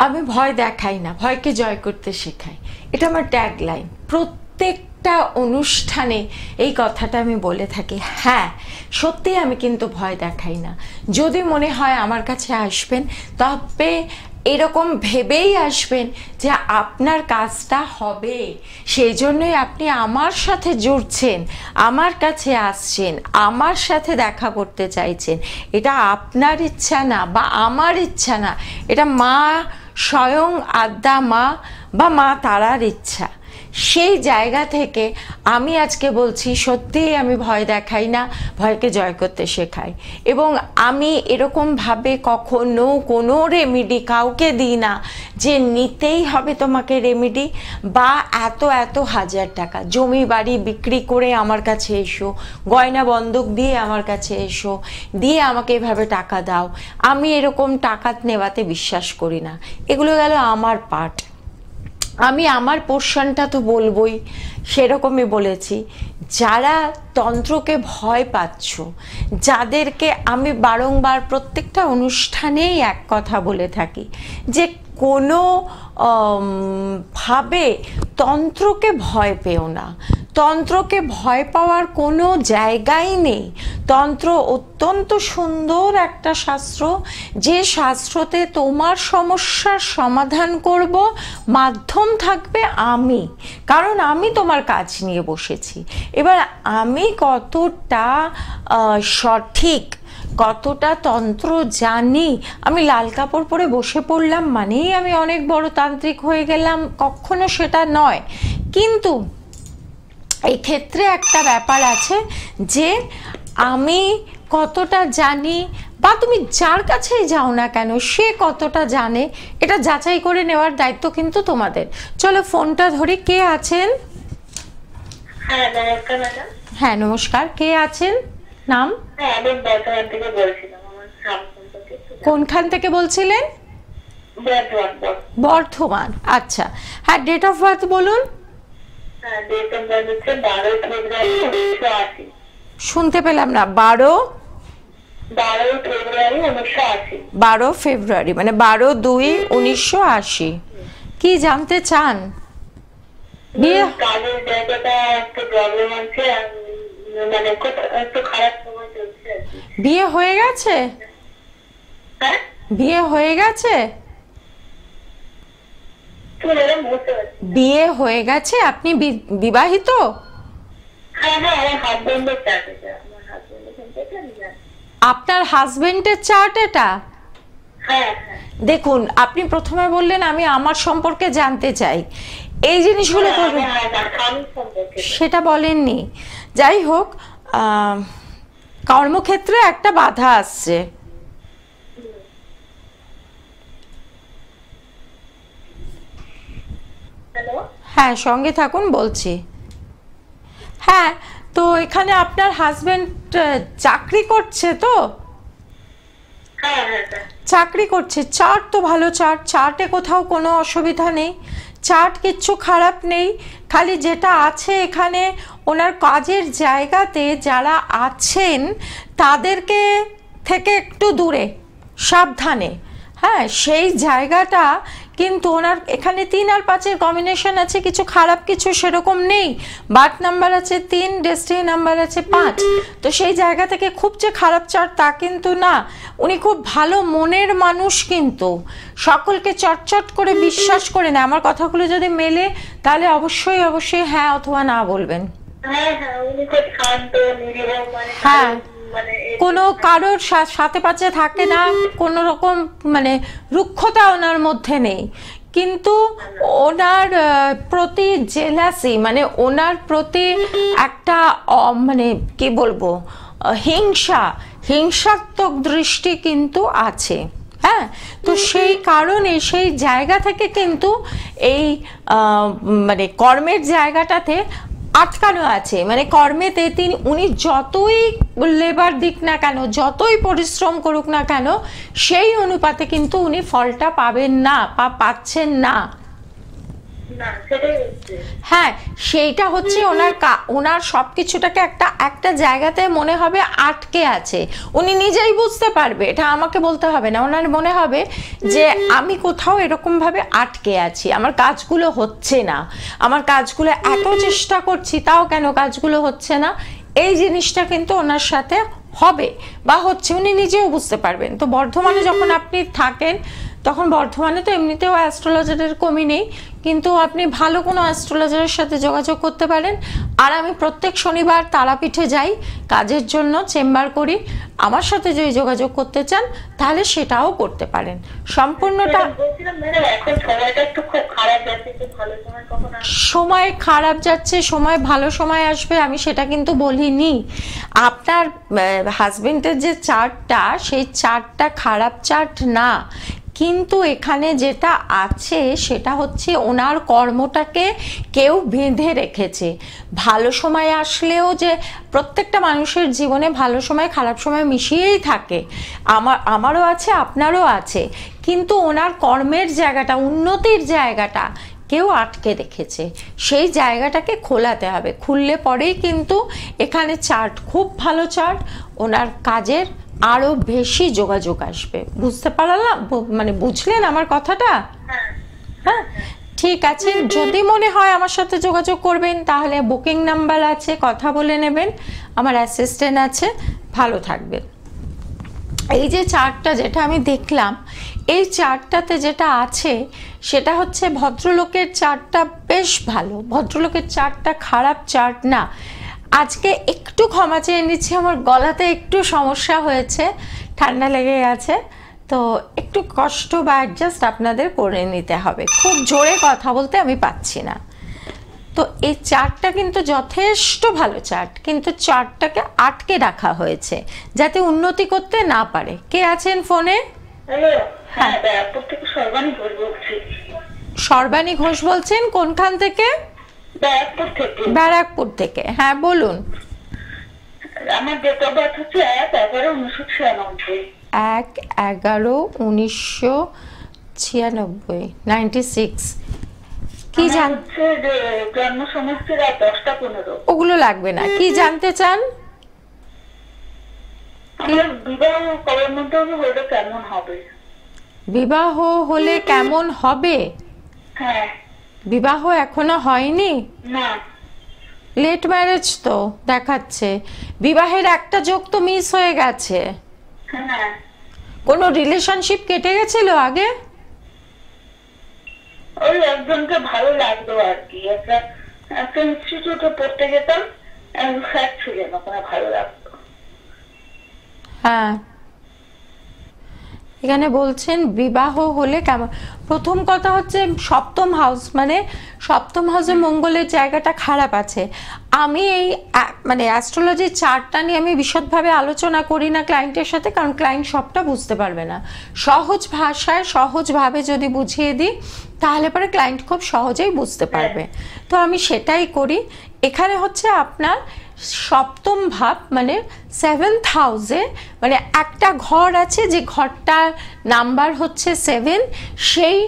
আমি ভয় দেখাই না, ভয়কে জয় করতে শেখাই। এটা আমার ট্যাগলাইন। প্রত্যেকটা অনুষ্ঠানে এই কথাটা আমি বলে থাকি। হ্যাঁ, সত্যি আমি কিন্তু ভয় দেখাই না। যদি মনে হয় আমার কাছে আসবেন, তবে এরকম ভেবেই আসবেন যে আপনার কাজটা হবে, সেই জন্যই আপনি আমার সাথে জুড়ছেন, আমার কাছে আসছেন, আমার সাথে দেখা করতে চাইছেন। এটা আপনার ইচ্ছা না বা আমার ইচ্ছা না, এটা মা স্বয়ং আদ্যা মা বা মা তারার ইচ্ছা। সেই জায়গা থেকে আমি আজকে বলছি, সত্যিই আমি ভয় দেখাই না, ভয়কে জয় করতে শেখাই। এবং আমি এরকমভাবে কখনো কোনো রেমেডি কাউকে দিই না যে নিতেই হবে তোমাকে রেমেডি, বা এত এত হাজার টাকা জমি বাড়ি বিক্রি করে আমার কাছে এসো, গয়না বন্ধক দিয়ে আমার কাছে এসো, দিয়ে আমাকে এভাবে টাকা দাও। আমি এরকম টাকা নেওয়াতে বিশ্বাস করি না। এগুলো গেল আমার পার্ট। আমি আমার পোর্শনটা তো বলবই, সেরকমই বলেছি। যারা তন্ত্রকে ভয় পাচ্ছ, যাদেরকে আমি বারংবার প্রত্যেকটা অনুষ্ঠানেই এক কথা বলে থাকি যে কোনো ভাবে তন্ত্রকে ভয় পেও না। তন্ত্রকে ভয় পাওয়ার কোনো জায়গাই নেই। তন্ত্র অত্যন্ত সুন্দর একটা শাস্ত্র, যে শাস্ত্রতে তোমার সমস্যার সমাধান করব, মাধ্যম থাকবে আমি, কারণ আমি তোমার কাজ নিয়ে বসেছি। এবার আমি কতটা সঠিক, কতটা তন্ত্র জানি, আমি লাল কাপড় পরে বসে পড়লাম মানেই আমি অনেক বড় তান্ত্রিক হয়ে গেলাম, কখনো সেটা নয়। কিন্তু এই ক্ষেত্রে একটা ব্যাপার আছে যে আমি কতটা জানি, বা তুমি যার কাছেই যাও না কেন সে কতটা জানে, এটা যাচাই করে নেওয়ার দায়িত্ব কিন্তু তোমাদের। চলো ফোনটা ধরি। কে আছেন? হ্যাঁ নমস্কার ম্যাডাম। হ্যাঁ নমস্কার, কে আছেন? নাম? হ্যাঁ আমি বর্ধমান থেকে বলছিলাম। আমার স্বামী সম্পর্কে কোনখান থেকে বলছিলেন? বর্ধমান। বর্ধমান, আচ্ছা। হ্যাঁ, ডেট অফ বার্থ বলুন। হ্যাঁ ডেট অফ বার্থ হচ্ছে 12 ফেব্রুয়ারি 1980। শুনতে পেলাম না। 12 ফেব্রুয়ারি 1980। 12 ফেব্রুয়ারি মানে 12/2/1980। কি জানতে চান? বিয়ে? কাজের জায়গাটা একটু প্রবলেম আছে, মানে একটু খারাপ সময় চলছে। বিয়ে হয়ে গেছে? হ্যাঁ বিয়ে হয়ে গেছে? বিয়ে হয়ে গেছে? আপনি বিবাহিত? হ্যাঁ হ্যাঁ আমার হাজবেন্ডের চার্ট এটা, আমার হাজবেন্ডের সম্পর্কে আমি জানি। আপনার হাজবেন্ডের চার্ট এটা? হ্যাঁ দেখুন, আপনি প্রথমে বললেন আমি আমার সম্পর্কে জানতে চাই, এই জিনিসগুলো করবেন, সেটা বলেননি। যাই হোক, কর্মক্ষেত্রে একটা বাধা আসছে। হ্যাঁ সঙ্গে থাকুন, বলছি। হ্যাঁ, তো এখানে আপনার হাজবেন্ড চাকরি করছে তো? চাকরি করছে। চার্ট তো ভালো চার্ট, চার্টে কোথাও কোনো অসুবিধা নেই, চার্ট কিচ্ছু খারাপ নেই। খালি যেটা আছে এখানে, ওনার কাজের জায়গাতে যারা আছেন তাদেরকে থেকে একটু দূরে, সাবধানে। হ্যাঁ, সেই জায়গাটা কিন্তু ওনার এখানে 3 আর 5-এর কম্বিনেশন আছে, কিছু খারাপ কিছু সেরকম নেই। বার্থ নাম্বার আছে 3, ডেস্টিনি নাম্বার আছে 5। তো সেই জায়গা থেকে খুব যে খারাপ চার্ট তা কিন্তু না। উনি খুব ভালো মনের মানুষ, কিন্তু সকলকে চটচট করে বিশ্বাস করে না। আমার কথাগুলো যদি মেলে তাহলে অবশ্যই অবশ্যই হ্যাঁ অথবা না বলবেন। হ্যাঁ, কোনো কারোর সাথে পাশে থাকে না, কোনো রকম মানে রুক্ষতা ওনার মধ্যে নেই, কিন্তু ওনার প্রতি জেলাসি, মানে ওনার প্রতি একটা মানে কি বলবো, হিংসাত্মক দৃষ্টি কিন্তু আছে। হ্যাঁ, তো সেই কারণে সেই জায়গা থেকে কিন্তু এই মানে কর্মের জায়গাটাতে আটকানো আছে। মানে কর্মেতে উনি যতই লেবার দিক না কেন, যতই পরিশ্রম করুক না কেন, সেই অনুপাতে কিন্তু উনি ফলটা পাবেন না বা পাচ্ছেন না। না সেটাই হচ্ছে। হ্যাঁ, সেইটা হচ্ছে ওনার সবকিছুটাকে একটা একটা জায়গাতে মনে হবে আটকে আছে। উনি নিজেই বুঝতে পারবে, এটা আমাকে বলতে হবে না। ওনার মনে হবে যে আমি কোথাও এরকম ভাবে আটকে আছি, আমার কাজগুলো হচ্ছে না, আমার কাজগুলো এত চেষ্টা করছি তাও কেন কাজগুলো হচ্ছে না। এই জিনিসটা কিন্তু ওনার সাথে হবে বা হচ্ছে, উনি নিজেও বুঝতে পারবেন। তো বর্ধমানে যখন আপনি থাকেন, তখন বর্ধমানে তো এমনিতেও অ্যাস্ট্রোলজারের কমি নেই, কিন্তু আপনি ভালো কোনো অ্যাস্ট্রোলজারের সাথে যোগাযোগ করতে পারেন। আর আমি প্রত্যেক শনিবার তারাপীঠে যাই কাজের জন্য, চেম্বার করি। আমার সাথে যদি যোগাযোগ করতে চান তাহলে সেটাও করতে পারেন। সম্পূর্ণটা বলছিলাম ম্যাডাম, এখন সময়টা একটু খুব খারাপ যাচ্ছে, একটু ভালো সময় কখন আসবে? সময় খারাপ যাচ্ছে, সময় ভালো সময় আসবে আমি সেটা কিন্তু বলিনি। আপনার হাজবেন্ডের যে চার্টটা, সেই চার্টটা খারাপ চার্ট না, কিন্তু এখানে যেটা আছে সেটা হচ্ছে ওনার কর্মটাকে কেউ বেঁধে রেখেছে। ভালো সময় আসলেও, যে প্রত্যেকটা মানুষের জীবনে ভালো সময় খারাপ সময় মিশিয়েই থাকে, আমারও আছে আপনারও আছে, কিন্তু ওনার কর্মের জায়গাটা, উন্নতির জায়গাটা কেউ আটকে রেখেছে। সেই জায়গাটাকে খোলাতে হবে, খুললে পরেই কিন্তু এখানে চার্ট, খুব ভালো চার্ট, ওনার কাজের আরো বেশি যোগাযোগ আসবে। বুঝতে পারলাম, মানে বুঝলেন আমার কথাটা? হ্যাঁ, ঠিক আছে। যদি মনে হয় আমার সাথে যোগাযোগ করবেন তাহলে বুকিং নাম্বার আছে, কথা বলে নেবেন, আমার অ্যাসিস্ট্যান্ট আছে। ভালো থাকবেন। এই যে চার্টটা যেটা আমি দেখলাম, এই চার্টটাতে যেটা আছে সেটা হচ্ছে ভদ্রলোকের চার্টটা বেশ ভালো, ভদ্রলোকের চার্টটা খারাপ চার্ট না। আজকে একটু ক্ষমা চেয়ে নিচ্ছি, আমার গলাতে একটু সমস্যা হয়েছে, ঠান্ডা লেগে গেছে, তো একটু কষ্ট বা অ্যাডজাস্ট আপনাদের করে নিতে হবে। খুব জোরে কথা বলতে আমি পাচ্ছি না। তো এই চার্টটা কিন্তু যথেষ্ট ভালো চার্ট, কিন্তু চার্টটাকে আটকে রাখা হয়েছে যাতে উন্নতি করতে না পারে। কে আছেন ফোনে? হ্যালো, হ্যাঁ ব্যারাকপুর থেকে সর্বাণী ঘোষ বলছি। সর্বাণী ঘোষ বলছেন কোনখান থেকে? ব্যারাকপুর থেকে। ব্যারাকপুর থেকে, হ্যাঁ বলুন। আমার ডেট অফ বার্থ হচ্ছে 1/11/1996। 1/11/1996। 96। কি জান? হচ্ছে যে জন্ম সমষ্টি রাত 10টা 15। ওগুলো লাগবে না। কি জানতে চান? আমার বিবাহ কবে মধ্যে হলে কেমন হবে? বিবাহ হলে কেমন হবে? হ্যাঁ। বিবাহ এখনো হয়নি? না। লেট ম্যারেজ তো দেখাচ্ছে। বিবাহের একটা যোগ তো মিস হয়ে গেছে। হ্যাঁ। কোনো রিলেশনশিপ কেটে গেছিল আগে? ওই একজনকে ভালো লাগতো আর কি, একটা ইনস্টিটিউটে পড়তে যেতাম, স্যার ছিলেন ওখানে, ভালো লাগতো। হ্যাঁ, এখানে বলছেন বিবাহ হলে কেমন। প্রথম কথা হচ্ছে সপ্তম হাউস, মানে সপ্তম হাউসে মঙ্গলের জায়গাটা খারাপ আছে। আমি এই মানে অ্যাস্ট্রোলজির চার্টটা নিয়ে আমি বিশদভাবে আলোচনা করি না ক্লায়েন্টের সাথে, কারণ ক্লায়েন্ট সবটা বুঝতে পারবে না। সহজ ভাষায় সহজভাবে যদি বুঝিয়ে দিই তাহলে পরে ক্লায়েন্ট খুব সহজেই বুঝতে পারবে। তো আমি সেটাই করি। এখানে হচ্ছে আপনার সপ্তম ভাব, মানে 7th হাউসে, মানে একটা ঘর আছে যে ঘরটার নাম্বার হচ্ছে 7, সেই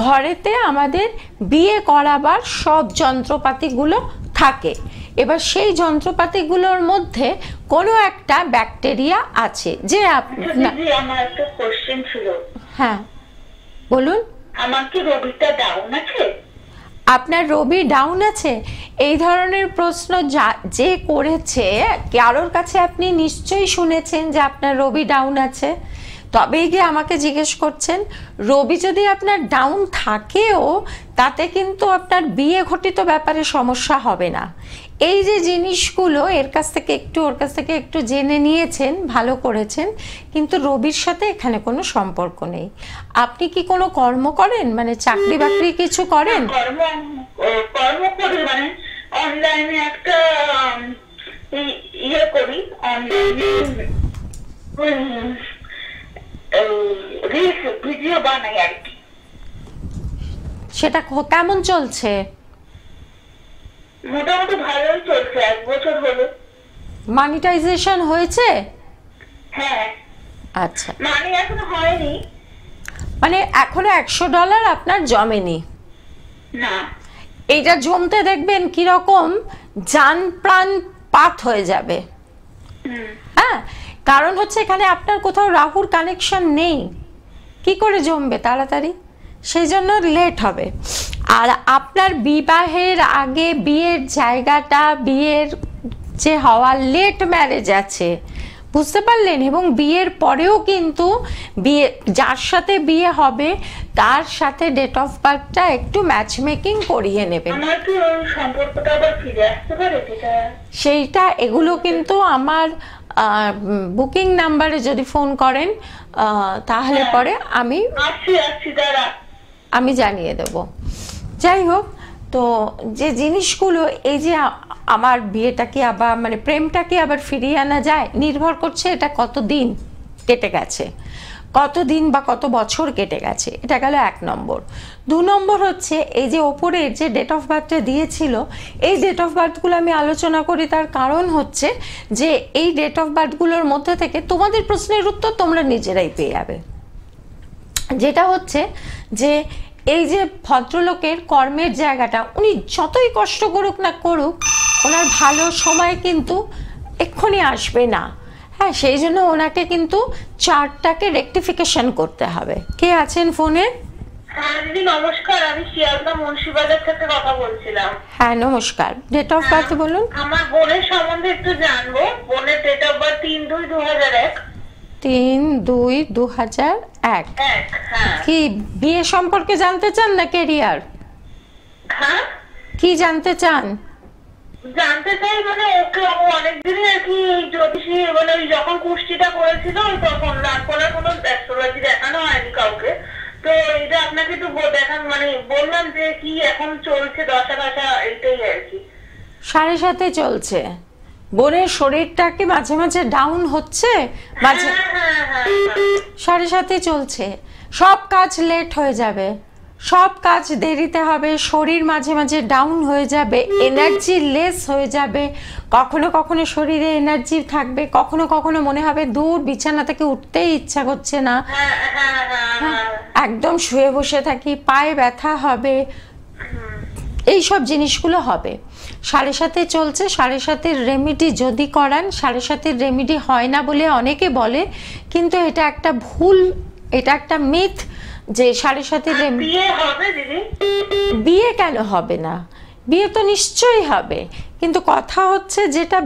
ঘরেতে আমাদের বিয়ে করাবার সব যন্ত্রপাতিগুলো থাকে। এবার সেই যন্ত্রপাতিগুলোর মধ্যে কোনো একটা ব্যাকটেরিয়া আছে যে আমার একটা কোশ্চেন ছিল। হ্যাঁ বলুন। আমার কি রবিটা ডাউন আছে? আপনার রবি ডাউন আছে? এই ধরনের প্রশ্ন যে করেছে, কারোর কাছে আপনি নিশ্চয়ই শুনেছেন যে আপনার রবি ডাউন আছে, তবেই গিয়ে আমাকে জিজ্ঞেস করছেন। রবি যদি আপনার ডাউন থাকেও তাতে কিন্তু আপনার বিয়ে ঘটিত ব্যাপারে সমস্যা হবে না। এই যে জিনিসগুলো এর কাছ থেকে একটু ওর কাছ থেকে একটু জেনে নিয়েছেন, ভালো করেছেন, কিন্তু রবির সাথে এখানে কোনো সম্পর্ক নেই। আপনি কি কোনো কর্ম করেন, মানে চাকরি বাকরি কিছু করেন? কর্ম করি, মানে অনলাইনে একটা ইয়ে করি, অনলাইনে রিলস ভিডিও বানাই আর কি। সেটা কেমন চলছে? মোটামুটি ভালোই চলছে, 1 বছর হলো। মনিটাইজেশন হয়েছে? হ্যাঁ। আচ্ছা, মানে এখনো হয়নি, মানে এখনো $100 আপনার জমেনি? না। এইটা জমতে দেখবেন কিরকম জান প্রাণ পাত হয়ে যাবে। হ্যাঁ, কারণ হচ্ছে এখানে আপনার কোথাও রাহুর কানেকশন নেই, কি করে জমবে তাড়াতাড়ি, সেই জন্য লেট হবে। আর আপনার বিবাহের আগে বিয়ের জায়গাটা, বিয়ের যে হওয়া লেট ম্যারেজ আছে, বুঝতে পারলেন? এবং বিয়ের পরেও কিন্তু বিয়ে, যার সাথে বিয়ে হবে তার সাথে ডেট অফ বার্থটা একটু ম্যাচ মেকিং করিয়ে নেবেন। সেইটা এগুলো কিন্তু আমার বুকিং নাম্বারে যদি ফোন করেন তাহলে পরে আমি জানিয়ে দেব। যাই হোক, তো যে জিনিসগুলো, এই যে আমার বিয়েটাকে আবার মানে প্রেমটাকে আবার ফিরিয়ে আনা যায়, নির্ভর করছে এটা কতদিন কেটে গেছে, কতদিন বা কত বছর কেটে গেছে। এটা গেল 1 নম্বর। 2 নম্বর হচ্ছে এই যে ওপরে যে ডেট অফ বার্থটা দিয়েছিল, এই ডেট অফ বার্থগুলো আমি আলোচনা করি, তার কারণ হচ্ছে যে এই ডেট অফ বার্থগুলোর মধ্যে থেকে তোমাদের প্রশ্নের উত্তর তোমরা নিজেরাই পেয়ে যাবে। যেটা হচ্ছে যে এই যে ভদ্রলোকের কর্মের জায়গাটা, উনি যতই কষ্ট করুক না করুক, ওনার ভালো সময় কিন্তু এক্ষুনি আসবে না। হ্যাঁ, সেই জন্য ওনাকে কিন্তু চার্টটাকে রেকটিফিকেশন করতে হবে। কে আছেন ফোনে? হ্যাঁ দিদি নমস্কার, আমি শিয়ালদা মুন্সিবাজার থেকে কথা বলছিলাম। হ্যাঁ নমস্কার, ডেট অফ বার্থ বলুন। আমার বোনের সম্বন্ধে একটু জানবো। বোনের ডেট অফ বার্থ 3/2/2001। 3/2/2001। কি বিয়ে সম্পর্কে জানতে চান না ক্যারিয়ার? হ্যাঁ, কি জানতে চান? জানতে চাই মানে ওকে অনেকদিনই আর কি জ্যোতিষী মানে যখন কুষ্টিটা করেছিল তখন রাতপরে কোনো অ্যাস্ট্রোলজি দেখানো হয়নি কাউকে। তো এটা আপনাকে একটু দেখান, মানে বললাম যে কি এখন চলছে দশা এইটাই আর কি। 7.5 চলছে। বোনের শরীরটাকে মাঝে মাঝে ডাউন হচ্ছে, মাঝে 7.5 চলছে। সব কাজ লেট হয়ে যাবে, সব কাজ দেরিতে হবে, শরীর মাঝে মাঝে ডাউন হয়ে যাবে, এনার্জি লেস হয়ে যাবে, কখনো কখনো শরীরে এনার্জি থাকবে, কখনো কখনো মনে হবে দূর বিছানা থেকে উঠতেই ইচ্ছা করছে না, একদম শুয়ে বসে থাকি, পায়ে ব্যথা হবে, এই সব জিনিসগুলো হবে। 7.5 চলছে। 7.5 রেমেডি যদি করান, 7.5 রেমেডি হয় না বলে অনেকে বলে, কিন্তু এটা একটা ভুল, এটা একটা মিথ যে 7.5 রেমেডি। বিয়ে কেন হবে না? বিয়ে তো নিশ্চয়ই হবে, কিন্তু কথা হচ্ছে যেটা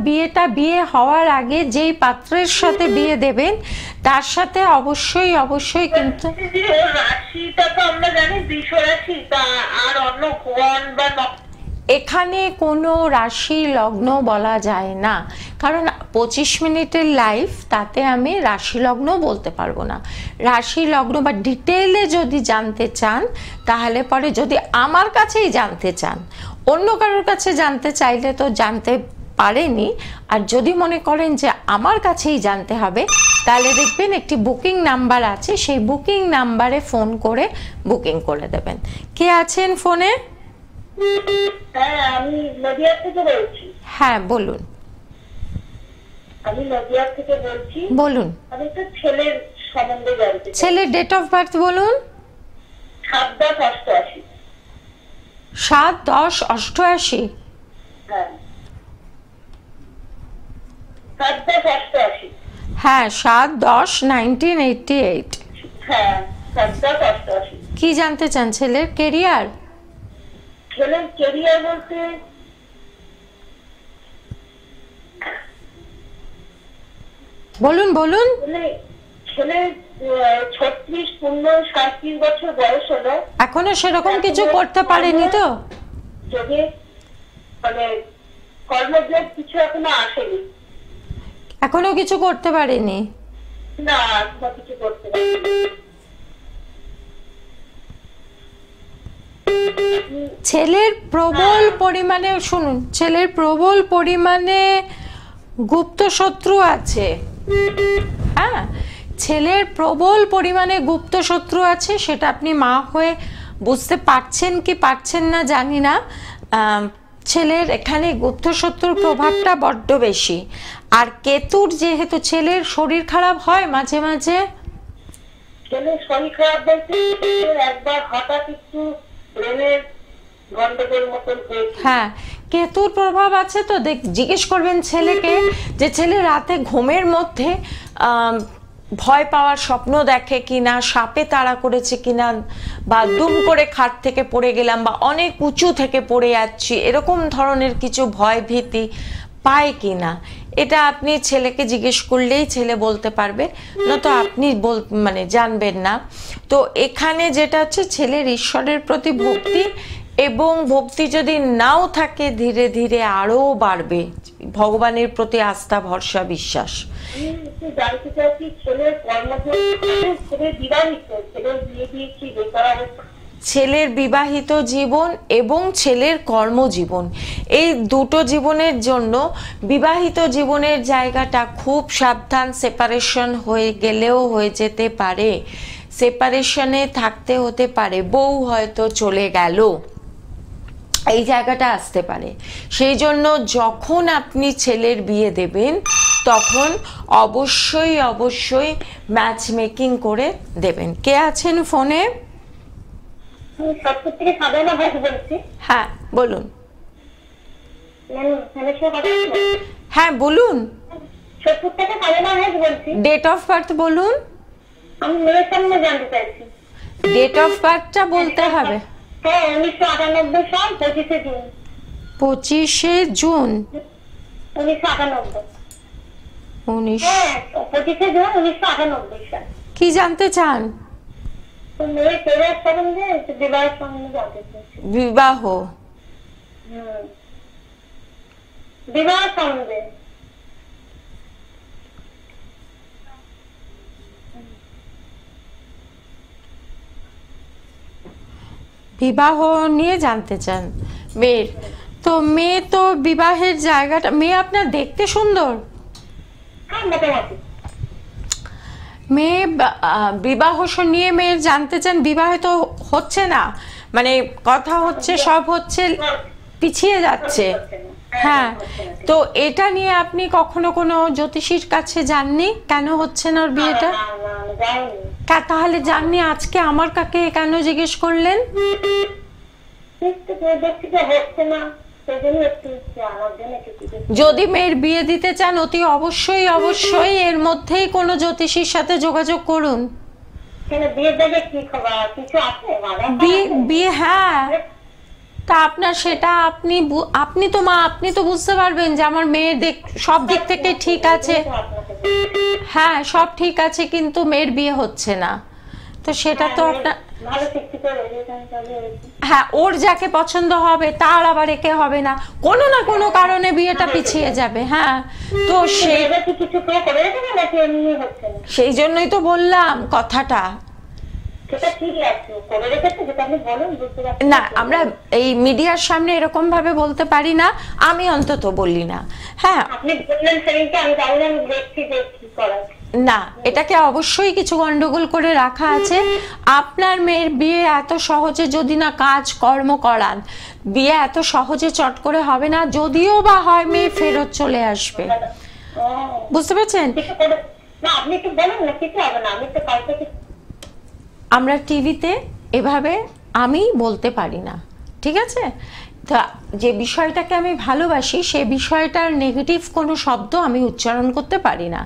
বিয়ে হওয়ার আগে যেই পাত্রের সাথে বিয়ে দেবেন তার সাথে অবশ্যই অবশ্যই কিন্তু রাশিটা তো আমরা জানি বৃষ রাশি, তা আর অন্য কোন বা এখানে কোনো রাশি লগ্ন বলা যায় না, কারণ 25 মিনিটের লাইফ, তাতে আমি রাশি লগ্ন বলতে পারবো না। রাশি লগ্ন বা ডিটেইলে যদি জানতে চান তাহলে পরে, যদি আমার কাছেই জানতে চান, অন্য কারোর কাছে জানতে চাইলে তো জানতে পারেনি, আর যদি মনে করেন যে আমার কাছেই জানতে হবে তাহলে দেখবেন একটি বুকিং নাম্বার আছে, সেই বুকিং নাম্বারে ফোন করে বুকিং করে দেবেন। কে আছেন ফোনে? হ্যাঁ, আমি নদিয়া থেকে বলছি। হ্যাঁ বলুন। আমি নদিয়া থেকে বলছি। বলুন। আমি একটা ছেলের সম্বন্ধে জানতে চাই। ছেলের ডেট অফ বার্থ বলুন। 7/10/88। 7/10/88। হ্যাঁ, 7/10/88। হ্যাঁ, 7/10/1988। হ্যাঁ, 7/10/88। কি জানতে চান ছেলের ক্যারিয়ার? ছেলের ক্যারিয়ার বলতে বলুন বলুন। ছেলে 36 পূর্ণ 37 বছর বয়স হলো, এখনো সেরকম কিছু করতে পারেনি তো? যদি মানে কর্মজীবন কিছু এখনো আসেনি, এখনো কিছু করতে পারেনি না, কিছু করতে পারেনি। ছেলের প্রবল পরিমাণে, শুনুন, ছেলের প্রবল পরিমাণে গুপ্ত শত্রু আছে। হ্যাঁ, ছেলের প্রবল পরিমাণে গুপ্ত শত্রু আছে, সেটা আপনি মা হয়ে বুঝতে পারছেন কি পারছেন না জানি না। ছেলের এখানে গুপ্ত শত্রুর প্রভাবটা বড্ড বেশি। আর কেতুর যেহেতু, ছেলের শরীর খারাপ হয় মাঝে মাঝে। ছেলের শরীর খারাপ বলতে একবার হঠাৎ একটু ব্রেনের গন্ডগোল মতন হয়েছে। হ্যাঁ, কেতুর প্রভাব আছে তো জিজ্ঞেস করবেন ছেলেকে যে ছেলে রাতে ঘুমের মধ্যে ভয় পাওয়ার স্বপ্ন দেখে কিনা, সাপে তাড়া করেছে কিনা, বা দুম করে খাট থেকে পড়ে গেলাম, বা অনেক উঁচু থেকে পড়ে যাচ্ছি, এরকম ধরনের কিছু ভয় ভীতি পায় কিনা। এটা আপনি ছেলেকে জিজ্ঞেস করলেই ছেলে বলতে পারবে, নয়তো আপনি মানে জানবেন না। তো এখানে যেটা হচ্ছে ছেলের ঈশ্বরের প্রতি ভক্তি, এবং ভক্তি যদি নাও থাকে ধীরে ধীরে আরো বাড়বে, ভগবানের প্রতি আস্থা ভরসা বিশ্বাস। জানতে চাইছি ছেলের ছেলের বিবাহিত জীবন এবং ছেলের কর্মজীবন, এই দুটো জীবনের জন্য বিবাহিত জীবনের জায়গাটা খুব সাবধান, সেপারেশন হয়ে গেলেও হয়ে যেতে পারে, সেপারেশনে থাকতে হতে পারে, বউ হয়তো চলে গেল, এই জায়গাটা আসতে পারে। সেই জন্য যখন আপনি ছেলের বিয়ে দেবেন তখন অবশ্যই অবশ্যই ম্যাচ মেকিং করে দেবেন। কে আছেন ফোনে? হ্যাঁ বলুন। হ্যাঁ বলুন, ডেট অফ বার্থ বলুন। ডেট অফ বার্থটা বলতে হবে। 1998 সাল 25শে জুন। 25শে জুন 1998। 25শে জুন 1998 সাল। কি জানতে চান? বিবাহ। বিবাহ সম্বন্ধে। বিবাহ নিয়ে জানতে চান মেয়ের? তো মেয়ে তো বিবাহের জায়গাটা, মেয়ে আপনার দেখতে সুন্দর? মেয়ে বিবাহ নিয়ে মেয়ের জানতে চান? বিবাহে তো হচ্ছে না, মানে কথা হচ্ছে সব হচ্ছে, পিছিয়ে যাচ্ছে। হ্যাঁ, তো এটা নিয়ে আপনি কখনো কোনো জ্যোতিষীর কাছে যাননি? কেন হচ্ছে না ওর বিয়েটা? তাহলে জাননি, আজকে আমার কাকে কেন জিজ্ঞেস করলেন? যদি মেয়ের বিয়ে দিতে চান অতি অবশ্যই অবশ্যই এর মধ্যেই কোনো জ্যোতিষীর সাথে যোগাযোগ করুন। বিয়ে, হ্যাঁ, তা আপনার সেটা আপনি তো বুঝতে পারবেন যে আমার মেয়ের সব দিক থেকে ঠিক আছে, হ্যাঁ সব ঠিক আছে, কিন্তু মেয়ের বিয়ে হচ্ছে না, তো সেটা তো আপনার, হ্যাঁ ওর যাকে পছন্দ হবে তার আবার একে হবে না, কোনো না কোনো কারণে বিয়েটা পিছিয়ে যাবে। হ্যাঁ, তো সেই জন্যই তো বললাম কথাটা। না, আমরা এই মিডিয়ার সামনে এরকম ভাবে বলতে পারি না, আমি অন্তত বললি না। হ্যাঁ না, এটাকে অবশ্যই কিছু গন্ডগোল করে রাখা আছে। আপনার মেয়ের বিয়ে এত সহজে যদি না কাজ কর্ম করান, বিয়ে এত সহজে চট করে হবে না, যদিও বা হয় মেয়ে ফেরত চলে আসবে, বুঝতে পেরেছেন? আমরা টিভিতে এভাবে আমি বলতে পারি না, ঠিক আছে? তা যে বিষয়টাকে আমি ভালোবাসি সেই বিষয়টার নেগেটিভ কোনো শব্দ আমি উচ্চারণ করতে পারি না।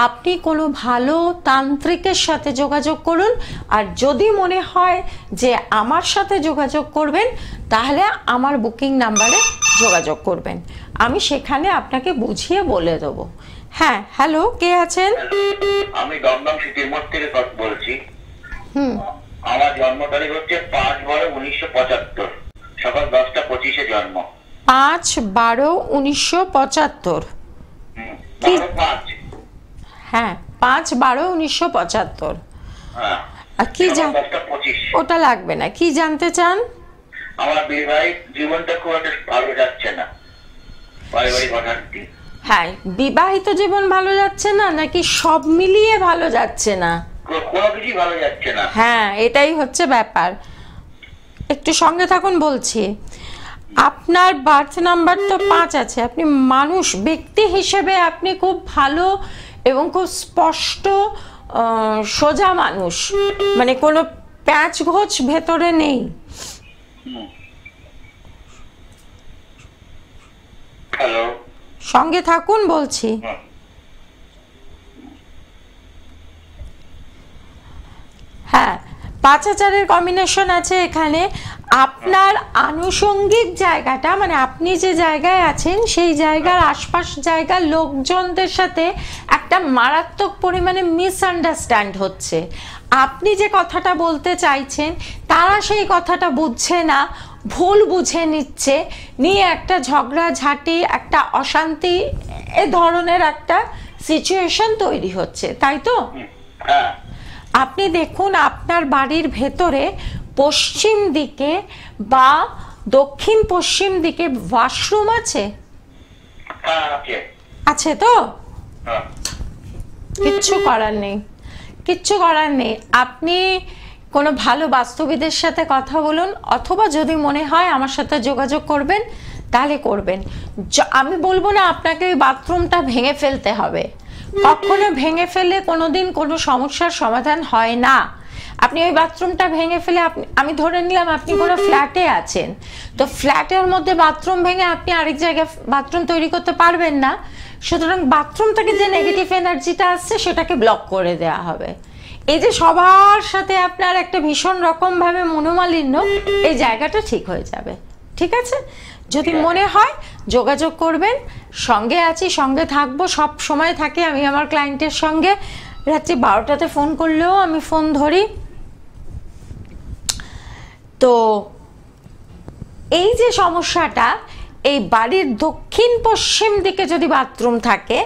আপনি কোনো ভালো তান্ত্রিকের সাথে যোগাযোগ করুন, আর যদি মনে হয় যে আমার সাথে যোগাযোগ করবেন তাহলে আমার বুকিং নাম্বারে যোগাযোগ করবেন, আমি সেখানে আপনাকে বুঝিয়ে বলে দেবো। হ্যাঁ, হ্যালো, কে আছেন? আমি দমদম সিটির মোড় থেকে বলছি। আমার জন্ম তারিখ হচ্ছে 5/12/1975, সকাল 10:25 জন্ম। 5/12/1975। হ্যাঁ, 5/12/1975। আর কি ওটা লাগবে না, কি জানতে চান? আমার বিবাহিত জীবনটা খুব একটা ভালো যাচ্ছে না, পারিবারিক অশান্তি। হ্যাঁ, বিবাহিত জীবন ভালো যাচ্ছে না নাকি সব মিলিয়ে ভালো যাচ্ছে না? কোনো কিছুই ভালো যাচ্ছে না। হ্যাঁ, এটাই হচ্ছে ব্যাপার, একটু সঙ্গে থাকুন বলছি। আপনার বার্থ নাম্বার তো 5 আছে, আপনি মানুষ ব্যক্তি হিসেবে আপনি খুব ভালো এবং খুব স্পষ্ট সোজা মানুষ, মানে কোনো প্যাচ ঘোচ ভেতরে নেই। হ্যালো, সঙ্গে থাকুন বলছি। হ্যাঁ, 5,000-এর কম্বিনেশন আছে এখানে। আপনার আনুষঙ্গিক জায়গাটা মানে আপনি যে জায়গায় আছেন সেই জায়গার আশপাশ জায়গার লোকজনদের সাথে একটা মারাত্মক পরিমাণে মিসআন্ডারস্ট্যান্ড হচ্ছে। আপনি যে কথাটা বলতে চাইছেন তারা সেই কথাটা বুঝছে না, ভুল বুঝে নিচ্ছে, নিয়ে একটা ঝগড়াঝাটি, একটা অশান্তি, এ ধরনের একটা সিচুয়েশন তৈরি হচ্ছে, তাই তো? হ্যাঁ। আপনি দেখুন আপনার বাড়ির ভেতরে পশ্চিম দিকে বা দক্ষিণ পশ্চিম দিকে ওয়াশরুম আছে? হ্যাঁ, আছে। আছে তো? হ্যাঁ। কিচ্ছু করার নেই, কিচ্ছু করার নেই। আপনি কোনো ভালো বাস্তুবিদের সাথে কথা বলুন, অথবা যদি মনে হয় আমার সাথে যোগাযোগ করবেন তাহলে করবেন। আমি বলবো না আপনাকে ওই বাথরুমটা ভেঙে ফেলতে হবে, কখনো ভেঙে ফেলে কোনোদিন কোনো সমস্যার সমাধান হয় না। আপনি ওই বাথরুমটা ভেঙে ফেলে আমি ধরে নিলাম আপনি কোনো ফ্ল্যাটে আছেন, তো ফ্ল্যাটের মধ্যে বাথরুম ভেঙে আপনি আরেক জায়গায় বাথরুম তৈরি করতে পারবেন না। সুতরাং বাথরুম থেকে যে নেগেটিভ এনার্জিটা আসছে সেটাকে ব্লক করে দেওয়া হবে। এই যে সবার সাথে আপনার একটা ভীষণ রকমভাবে মনোমালিন্য, এই জায়গাটা ঠিক হয়ে যাবে। ঠিক আছে? যদি মনে হয় যোগাযোগ করবেন, সঙ্গে আছি, সঙ্গে থাকবো, সব সময় থাকি আমি আমার ক্লায়েন্টের সঙ্গে। রাত্রি 12টাতে ফোন করলেও আমি ফোন ধরি। তো এই যে সমস্যাটা, এই বাড়ির দক্ষিণ পশ্চিম দিকে যদি বাথরুম থাকে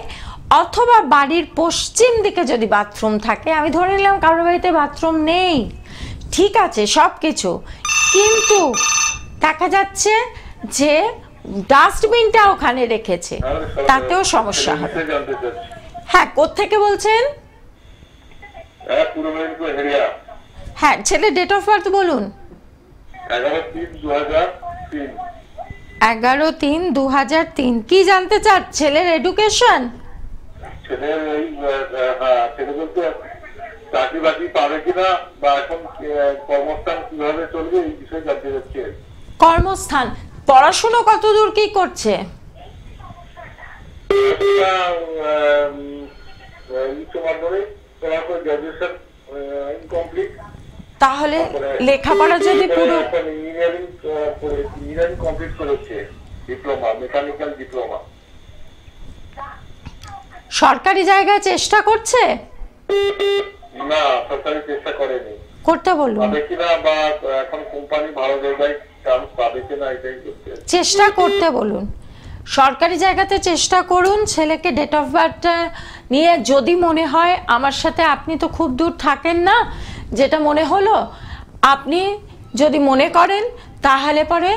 অথবা বাড়ির পশ্চিম দিকে যদি বাথরুম থাকে, আমি ধরে নিলাম কারোর বাড়িতে বাথরুম নেই, ঠিক আছে সব কিছু, কিন্তু দেখা যাচ্ছে যে ডাস্টবিনটা ওখানে রেখেছে, তাতেও সমস্যা হবে। হ্যাঁ, কোত্থেকে বলছেন? হ্যাঁ, ছেলে ডেট অফ বার্থ বলুন। 11/3/2003। কি জানতে চান? ছেলের এডুকেশন? চাকরি বাকরি পাবে কিনা বা এখন কর্মস্থান কিভাবে চলবে এই বিষয়ে জানতে চাচ্ছি। কর্মস্থান, পড়াশোনা কতদূর কি করছে? তাহলে লেখাপড়া যদি পুরো ইঞ্জিনিয়ারিং কমপ্লিট করেছে, ডিপ্লোমা, মেকানিক্যাল ডিপ্লোমা। সরকারি জায়গায় চেষ্টা করছে? না, সরকারি চেষ্টা করেনি। করতে বলুন। পাবে কিনা বা এখন কোম্পানি ভালো জায়গায় চান্স পাবে কিনা এটাই করতে। চেষ্টা করতে বলুন, সরকারি জায়গাতে চেষ্টা করুন। ছেলেকে ডেট অফ বার্থটা নিয়ে যদি মনে হয় আমার সাথে, আপনি তো খুব দূর থাকেন না, যেটা মনে হলো আপনি যদি মনে করেন তাহলে পরে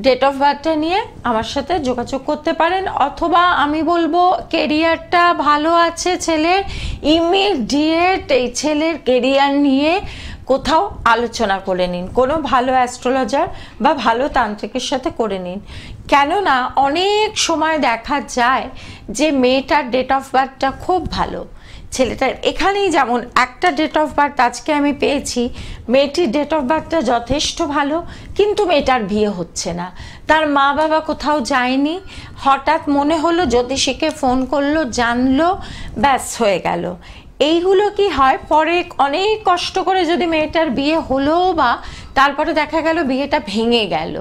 ডেট অফ বার্থটা নিয়ে আমার সাথে যোগাযোগ করতে পারেন। অথবা আমি বলবো কেরিয়ারটা ভালো আছে ছেলের, ইমিডিয়েট এই ছেলের কেরিয়ার নিয়ে কোথাও আলোচনা করে নিন, কোনো ভালো অ্যাস্ট্রোলজার বা ভালো তান্ত্রিকের সাথে করে নিন। কেননা অনেক সময় দেখা যায় যে মেয়েটার ডেট অফ বার্থটা খুব ভালো, ছেলেটার এখানেই যেমন একটা ডেট অফ বার্থ আজকে আমি পেয়েছি, মেয়েটির ডেট অফ বার্থটা যথেষ্ট ভালো, কিন্তু মেয়েটার বিয়ে হচ্ছে না। তার মা বাবা কোথাও যায়নি, হঠাৎ মনে হলো জ্যোতিষীকে ফোন করলো, জানলো, ব্যাস হয়ে গেল। এইগুলো কি হয়, পরে অনেক কষ্ট করে যদি মেয়েটার বিয়ে হলো বা তারপরে দেখা গেল বিয়েটা ভেঙে গেল,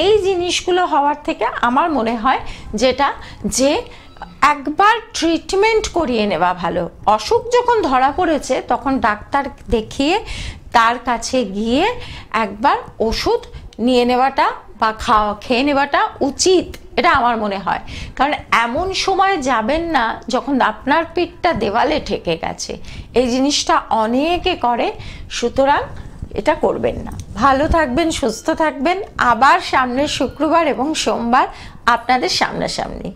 এই জিনিসগুলো হওয়ার থেকে আমার মনে হয় যেটা যে একবার ট্রিটমেন্ট করিয়ে নেওয়া ভালো। অসুখ যখন ধরা পড়েছে তখন ডাক্তার দেখিয়ে তার কাছে গিয়ে একবার ওষুধ নিয়ে নেওয়াটা বা খেয়ে নেওয়াটা উচিত, এটা আমার মনে হয়। কারণ এমন সময় যাবেন না যখন আপনার পিঠটা দেওয়ালে ঠেকে গেছে, এই জিনিসটা অনেকে করে, সুতরাং এটা করবেন না। ভালো থাকবেন, সুস্থ থাকবেন। আবার সামনের শুক্রবার এবং সোমবার আপনাদের সামনাসামনি।